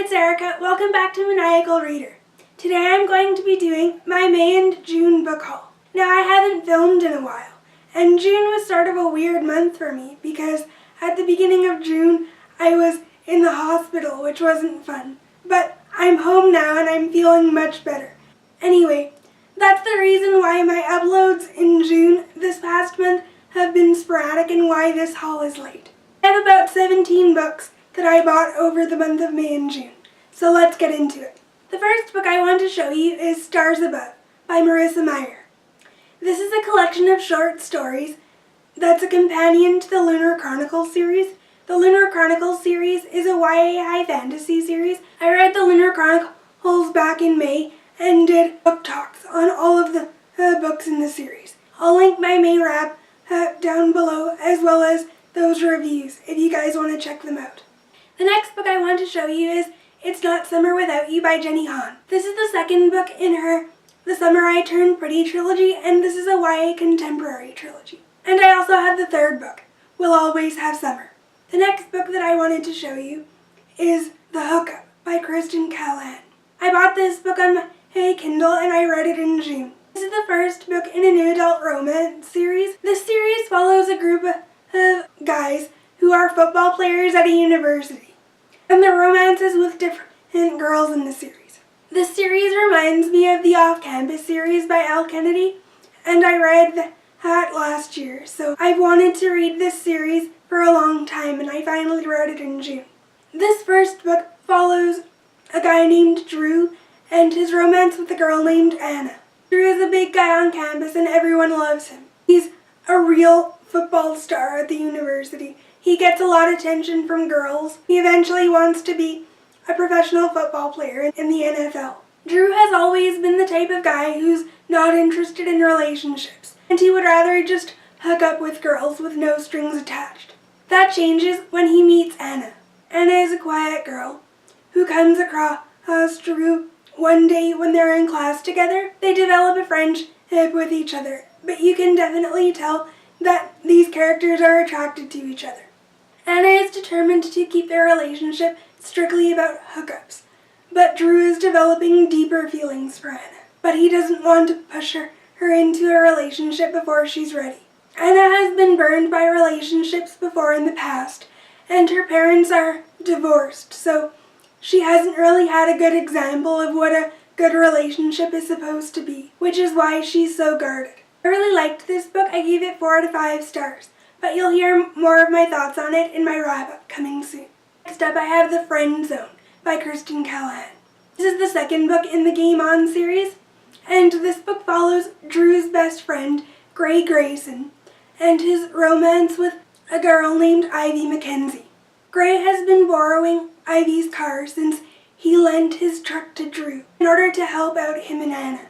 it's Erica. Welcome back to Maniacal Reader. Today I'm going to be doing my May and June book haul. Now I haven't filmed in a while, and June was sort of a weird month for me because at the beginning of June I was in the hospital, which wasn't fun. But I'm home now and I'm feeling much better. Anyway, that's the reason why my uploads in June this past month have been sporadic and why this haul is late. I have about 17 books that I bought over the month of May and June. So let's get into it. The first book I want to show you is Stars Above by Marissa Meyer. This is a collection of short stories that's a companion to the Lunar Chronicles series. The Lunar Chronicles series is a YA high fantasy series. I read the Lunar Chronicles back in May and did book talks on all of the books in the series. I'll link my May wrap down below as well as those reviews if you guys want to check them out. The next book I want to show you is It's Not Summer Without You by Jenny Han. This is the second book in her The Summer I Turned Pretty trilogy, and this is a YA contemporary trilogy. And I also have the third book, We'll Always Have Summer. The next book that I wanted to show you is The Hookup by Kristen Callahan. I bought this book on my Kindle and I read it in June. This is the first book in a new adult romance series. This series follows a group of guys who are football players at a university, and their romances with different girls in the series. This series reminds me of the Off-Campus series by Al Kennedy, and I read that last year, so I've wanted to read this series for a long time, and I finally read it in June. This first book follows a guy named Drew and his romance with a girl named Anna. Drew is a big guy on campus and everyone loves him. He's a real football star at the university. He gets a lot of attention from girls. He eventually wants to be a professional football player in the NFL. Drew has always been the type of guy who's not interested in relationships, and he would rather just hook up with girls with no strings attached. That changes when he meets Anna. Anna is a quiet girl who comes across Drew one day when they're in class together. They develop a friendship with each other, but you can definitely tell that these characters are attracted to each other. Anna is determined to keep their relationship strictly about hookups, but Drew is developing deeper feelings for Anna. But he doesn't want to push her into a relationship before she's ready. Anna has been burned by relationships before in the past, and her parents are divorced, so she hasn't really had a good example of what a good relationship is supposed to be, which is why she's so guarded. I really liked this book. I gave it 4 out of 5 stars, but you'll hear more of my thoughts on it in my wrap-up coming soon. Next up I have The Friendzone by Kristen Callahan. This is the second book in the Game On series, and this book follows Drew's best friend, Gray Grayson, and his romance with a girl named Ivy Mackenzie. Gray has been borrowing Ivy's car since he lent his truck to Drew in order to help out him and Anna.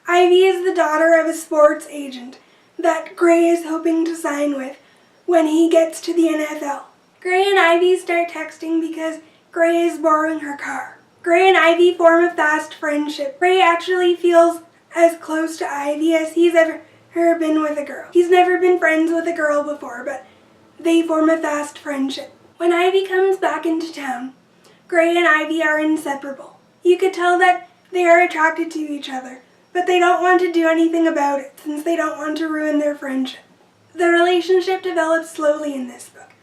Ivy is the daughter of a sports agent that Gray is hoping to sign with when he gets to the NFL. Gray and Ivy start texting because Gray is borrowing her car. Gray and Ivy form a fast friendship. Gray actually feels as close to Ivy as he's ever been with a girl. He's never been friends with a girl before, but they form a fast friendship. When Ivy comes back into town, Gray and Ivy are inseparable. You could tell that they are attracted to each other, but they don't want to do anything about it since they don't want to ruin their friendship. The relationship develops slowly in this book.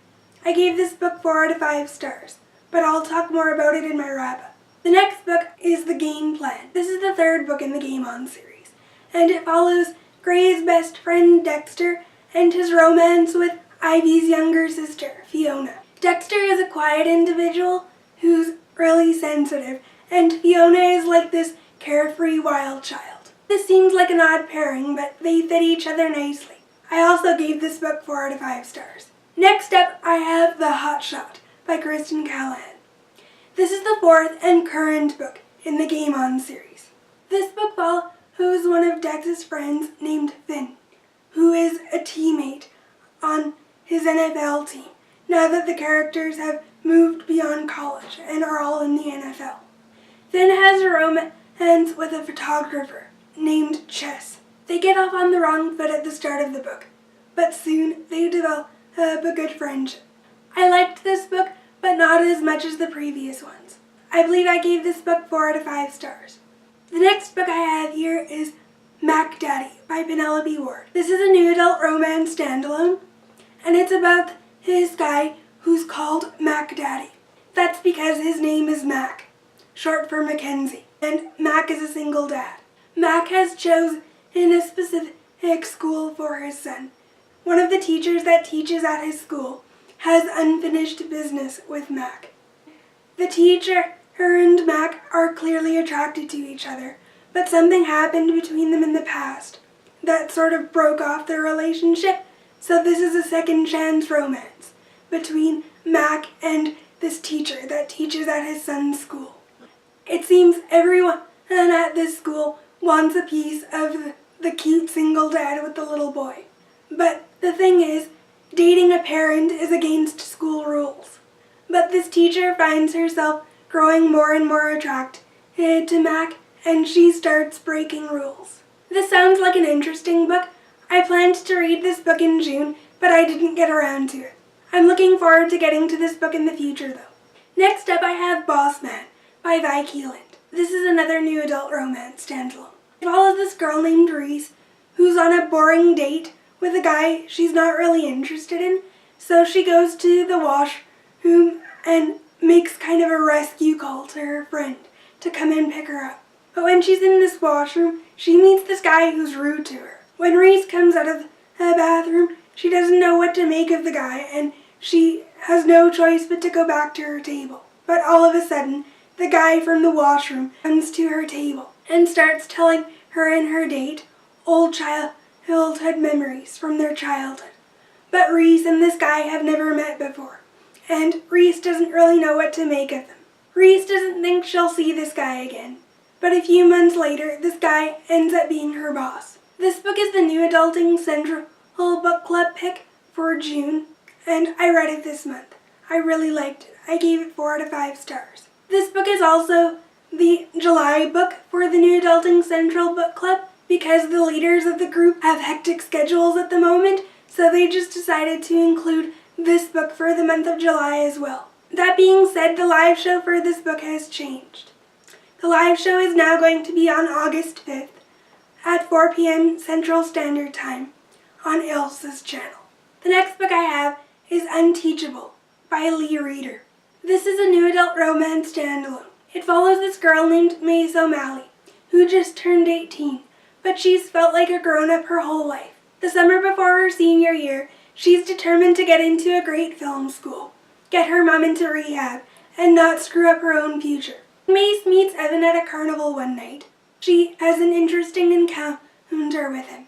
I gave this book 4 out of 5 stars, but I'll talk more about it in my wrap-up. The next book is The Gameplan. This is the third book in the Game On series, and it follows Gray's best friend Dexter and his romance with Ivy's younger sister, Fiona. Dexter is a quiet individual who's really sensitive, and Fiona is like this carefree wild child. This seems like an odd pairing, but they fit each other nicely. I also gave this book 4 out of 5 stars. Next up, I have The Hot Shot by Kristen Callahan. This is the 4th and current book in the Game On series. This book follows one of Dex's friends named Finn, who is a teammate on his NFL team now that the characters have moved beyond college and are all in the NFL. Finn has a romance with a photographer named Chess. They get off on the wrong foot at the start of the book, but soon they develop a good friendship. I liked this book, but not as much as the previous ones. I believe I gave this book 4 out of 5 stars. The next book I have here is Mac Daddy by Penelope Ward. This is a new adult romance standalone, and it's about this guy who's called Mac Daddy. That's because his name is Mac, short for Mackenzie, and Mac is a single dad. Mac has chosen a specific school for his son. One of the teachers that teaches at his school has unfinished business with Mac. The teacher, her and Mac are clearly attracted to each other, but something happened between them in the past that sort of broke off their relationship, so this is a second chance romance between Mac and this teacher that teaches at his son's school. It seems everyone at this school wants a piece of the cute single dad with the little boy. But the thing is, dating a parent is against school rules. But this teacher finds herself growing more and more attracted to Mac, and she starts breaking rules. This sounds like an interesting book. I planned to read this book in June, but I didn't get around to it. I'm looking forward to getting to this book in the future, though. Next up I have Bossman by Vi Keeland. This is another new adult romance standalone. It follows this girl named Reese who's on a boring date with a guy she's not really interested in, so she goes to the washroom and makes kind of a rescue call to her friend to come and pick her up. But when she's in this washroom, she meets this guy who's rude to her. When Reese comes out of the bathroom, she doesn't know what to make of the guy, and she has no choice but to go back to her table. But all of a sudden, the guy from the washroom comes to her table and starts telling her and her date old childhood memories from their childhood. But Reese and this guy have never met before, and Reese doesn't really know what to make of them. Reese doesn't think she'll see this guy again, but a few months later, this guy ends up being her boss. This book is the new Adulting Central Book Club pick for June, and I read it this month. I really liked it. I gave it 4 out of 5 stars. This book is also the July book for the new Adulting Central Book Club because the leaders of the group have hectic schedules at the moment, so they just decided to include this book for the month of July as well. That being said, the live show for this book has changed. The live show is now going to be on August 5th at 4 p.m. Central Standard Time on Ilsa's channel. The next book I have is Unteachable by Lee Reader. This is a new adult romance standalone. It follows this girl named Mace O'Malley, who just turned 18, but she's felt like a grown-up her whole life. The summer before her senior year, she's determined to get into a great film school, get her mom into rehab, and not screw up her own future. Mace meets Evan at a carnival one night. She has an interesting encounter with him.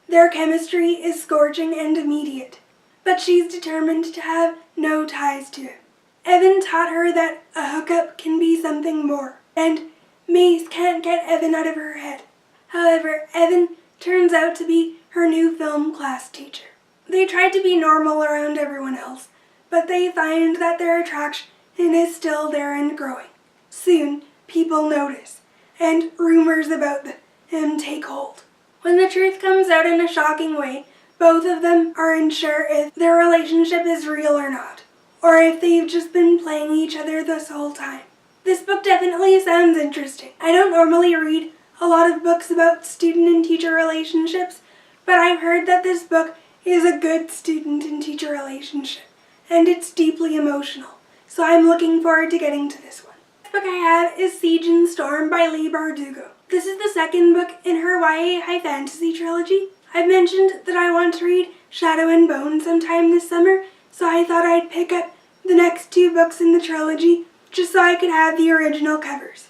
Their chemistry is scorching and immediate, but she's determined to have no ties to him. Evan taught her that a hookup can be something more, and Mace can't get Evan out of her head. However, Evan turns out to be her new film class teacher. They try to be normal around everyone else, but they find that their attraction is still there and growing. Soon, people notice, and rumors about them take hold. When the truth comes out in a shocking way, both of them are unsure if their relationship is real or not, or if they've just been playing each other this whole time. This book definitely sounds interesting. I don't normally read a lot of books about student and teacher relationships, but I've heard that this book is a good student and teacher relationship, and it's deeply emotional, so I'm looking forward to getting to this one. The book I have is Siege and Storm by Leigh Bardugo. This is the second book in her YA high fantasy trilogy. I've mentioned that I want to read Shadow and Bone sometime this summer, so I thought I'd pick up the next 2 books in the trilogy just so I could have the original covers.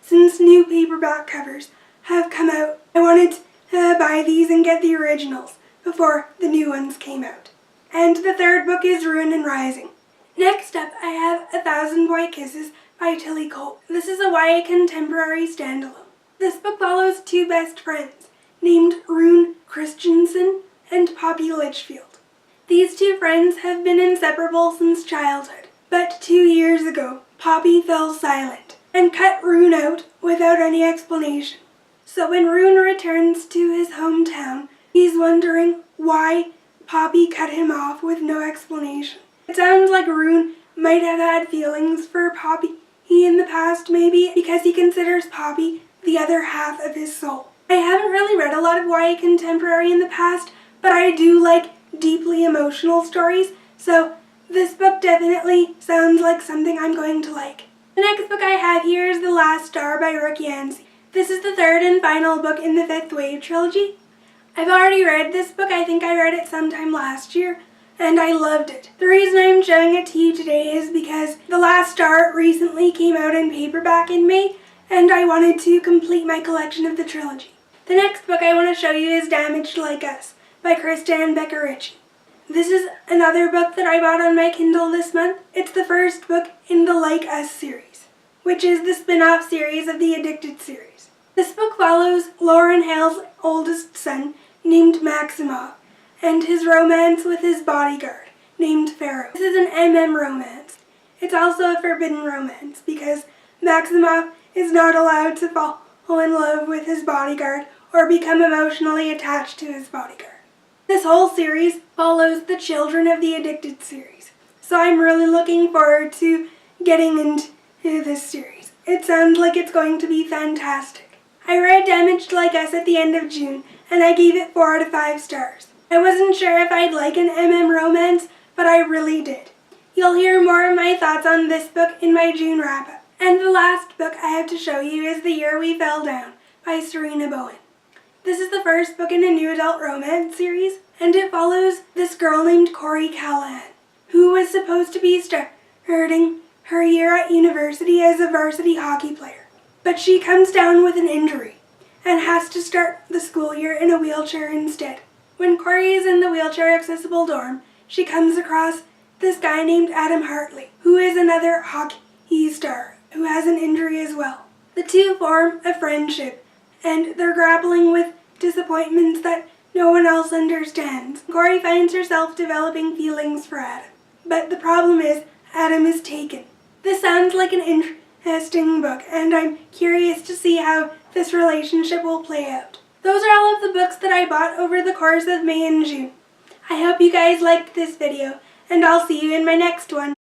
Since new paperback covers have come out, I wanted to buy these and get the originals before the new ones came out. And the third book is Ruin and Rising. Next up, I have 1,000 White Kisses by Tilly Cole. This is a YA contemporary standalone. This book follows 2 best friends named Rune Christensen and Poppy Litchfield. These 2 friends have been inseparable since childhood, but 2 years ago, Poppy fell silent and cut Rune out without any explanation. So when Rune returns to his hometown, he's wondering why Poppy cut him off with no explanation. It sounds like Rune might have had feelings for Poppy he in the past maybe, because he considers Poppy the other half of his soul. I haven't really read a lot of YA contemporary in the past, but I do like deeply emotional stories, so this book definitely sounds like something I'm going to like. The next book I have here is The Last Star by Rook Yancey. This is the third and final book in the Fifth Wave trilogy. I've already read this book. I think I read it sometime last year, and I loved it. The reason I'm showing it to you today is because The Last Star recently came out in paperback in May, and I wanted to complete my collection of the trilogy. The next book I want to show you is Damaged Like Us by Kristan Becker-Ritchie. This is another book that I bought on my Kindle this month. It's the first book in the Like Us series, which is the spin-off series of the Addicted series. This book follows Lauren Hale's oldest son, named Maximov, and his romance with his bodyguard, named Pharaoh. This is an romance. It's also a forbidden romance because Maximov is not allowed to fall in love with his bodyguard or become emotionally attached to his bodyguard. This whole series follows the children of the Addicted series, so I'm really looking forward to getting into this series. It sounds like it's going to be fantastic. I read Damaged Like Us at the end of June, and I gave it 4 out of 5 stars. I wasn't sure if I'd like an romance, but I really did. You'll hear more of my thoughts on this book in my June wrap-up. And the last book I have to show you is The Year We Fell Down by Serena Bowen. This is the first book in a new adult romance series, and it follows this girl named Corey Callahan, who was supposed to be starting her year at university as a varsity hockey player. But she comes down with an injury and has to start the school year in a wheelchair instead. When Corey is in the wheelchair-accessible dorm, she comes across this guy named Adam Hartley, who is another hockey star who has an injury as well. The two form a friendship, and they're grappling with disappointments that no one else understands. Corey finds herself developing feelings for Adam, but the problem is Adam is taken. This sounds like an interesting book, and I'm curious to see how this relationship will play out. Those are all of the books that I bought over the course of May and June. I hope you guys liked this video, and I'll see you in my next one.